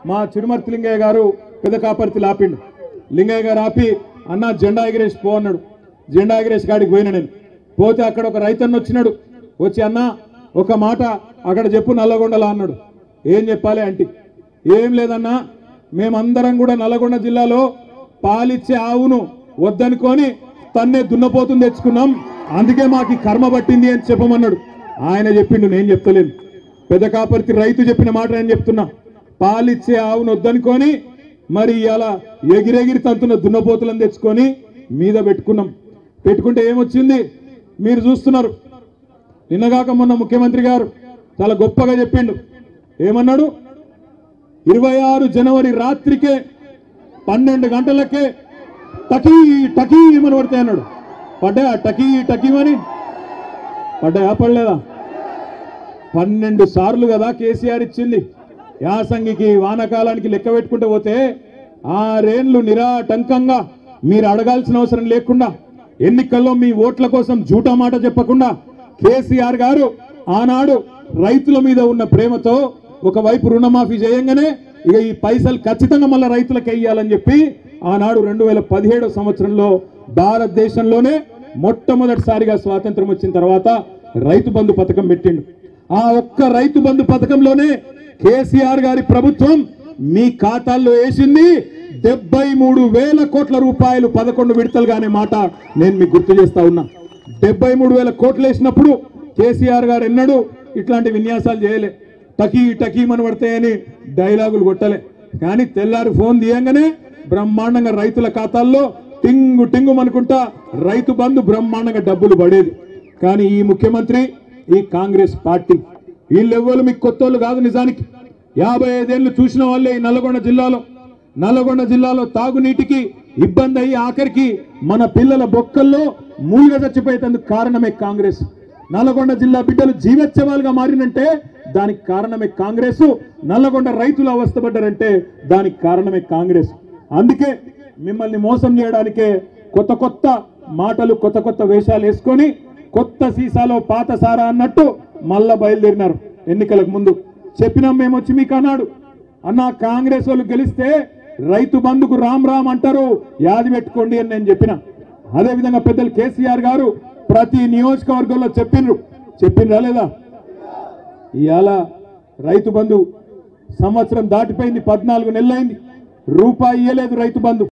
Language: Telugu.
మా చిరుమర్తి లింగయ్య గారు పెద్ద కాపర్తి ఆపిండు. లింగయ్య గారు ఆపి అన్న జెండా ఎగిరేసి పో అన్నాడు. జెండా ఎగిరేసి కాడికి పోయినా నేను. పోతే అక్కడ ఒక రైతన్న వచ్చినాడు. వచ్చి అన్న ఒక మాట అక్కడ చెప్పు నల్లగొండలా అన్నాడు. ఏం చెప్పాలి అంటే ఏం లేదన్నా, మేమందరం కూడా నల్లగొండ జిల్లాలో పాలిచ్చే ఆవును వద్దనుకొని తన్నే దున్నపోతుని తెచ్చుకున్నాం, అందుకే మాకు కర్మ పట్టింది అని చెప్పమన్నాడు. ఆయన చెప్పిండు, నేను చెప్తలేను. పెద్ద కాపర్తి రైతు చెప్పిన మాట నేను చెప్తున్నా. పాలిచ్చే ఆవును వద్దనుకొని మరి ఇలా ఎగిరెగిరి తంతున్న దున్నపోతులను తెచ్చుకొని మీద పెట్టుకున్నాం. పెట్టుకుంటే ఏమొచ్చింది మీరు చూస్తున్నారు. నిన్నగాక మొన్న ముఖ్యమంత్రి గారు చాలా గొప్పగా చెప్పిండు. ఏమన్నాడు? 26 జనవరి రాత్రికే 12 గంటలకే టకీ టకీ ఏమని పడతాయి అన్నాడు. పడ్డా టకీ టకీమని పడ్డా పడలేదా? 12 సార్లు కదా కేసీఆర్ ఇచ్చింది. యాసంగికి వానకాలానికి లెక్క పెట్టుకుంటూ పోతే 6 ఏళ్లు నిరాటంకంగా మీరు అడగాల్సిన అవసరం లేకుండా, ఎన్నికల్లో మీ ఓట్ల కోసం జూటా మాట చెప్పకుండా కేసీఆర్ గారు ఆనాడు రైతుల మీద ఉన్న ప్రేమతో ఒకవైపు రుణమాఫీ చేయంగానే ఇక ఈ పైసలు ఖచ్చితంగా మళ్ళీ రైతులకు వేయాలని చెప్పి ఆనాడు 2017 సంవత్సరంలో భారతదేశంలోనే మొట్టమొదటిసారిగా స్వాతంత్రం వచ్చిన తర్వాత రైతు బంధు పథకం పెట్టిండు. ఆ ఒక్క రైతు బంధు పథకంలోనే కేసీఆర్ గారి ప్రభుత్వం మీ ఖాతాల్లో వేసింది 73,000 కోట్ల రూపాయలు 11 విడతలుగా అనే మాట నేను మీకు గుర్తు చేస్తా ఉన్నా. 73,000 కోట్లు వేసినప్పుడు కేసీఆర్ గారు ఎన్నడూ ఇట్లాంటి విన్యాసాలు చేయలే. టకీ టకీమని పడతాయని డైలాగులు కొట్టలే. కానీ తెల్లారి ఫోన్ తీయంగానే బ్రహ్మాండంగా రైతుల ఖాతాల్లో టింగు టింగు అనుకుంటా రైతు బంధు బ్రహ్మాండంగా డబ్బులు పడేది. కానీ ఈ ముఖ్యమంత్రి, ఈ కాంగ్రెస్ పార్టీ వీళ్ళెవ్వరు మీకు కొత్తోళ్ళు కాదు. నిజానికి 55 ఏళ్ళు చూసిన వాళ్ళే ఈ నల్లగొండ జిల్లాలో తాగునీటికి ఇబ్బంది అయ్యి ఆఖరికి మన పిల్లల బొక్కల్లో మూలుగ చచ్చిపోయేందుకు కారణమే కాంగ్రెస్. నల్లగొండ జిల్లా బిడ్డలు జీవోత్సవాలుగా మారినంటే దానికి కారణమే కాంగ్రెస్. నల్లగొండ రైతులు అవస్థపడ్డారంటే దానికి కారణమే కాంగ్రెస్. అందుకే మిమ్మల్ని మోసం చేయడానికే కొత్త కొత్త మాటలు, కొత్త కొత్త వేషాలు వేసుకొని కొత్త సీసాలో పాత సారా అన్నట్టు మళ్ళా బయలుదేరినారు. ఎన్నికలకు ముందు చెప్పినాం మేము వచ్చి మీకు అన్నాడు, అన్న కాంగ్రెస్ వాళ్ళు గెలిస్తే రైతు బంధుకు రామ్ రామ్ అంటారు, యాది పెట్టుకోండి అని నేను చెప్పిన. అదేవిధంగా పెద్దలు కేసీఆర్ గారు ప్రతి నియోజకవర్గంలో చెప్పిండ్రా లేదా? ఇవాళ రైతు బంధు సంవత్సరం దాటిపోయింది, 14 నెలలైంది, రూపాయి ఇయ్యలేదు రైతు బంధు.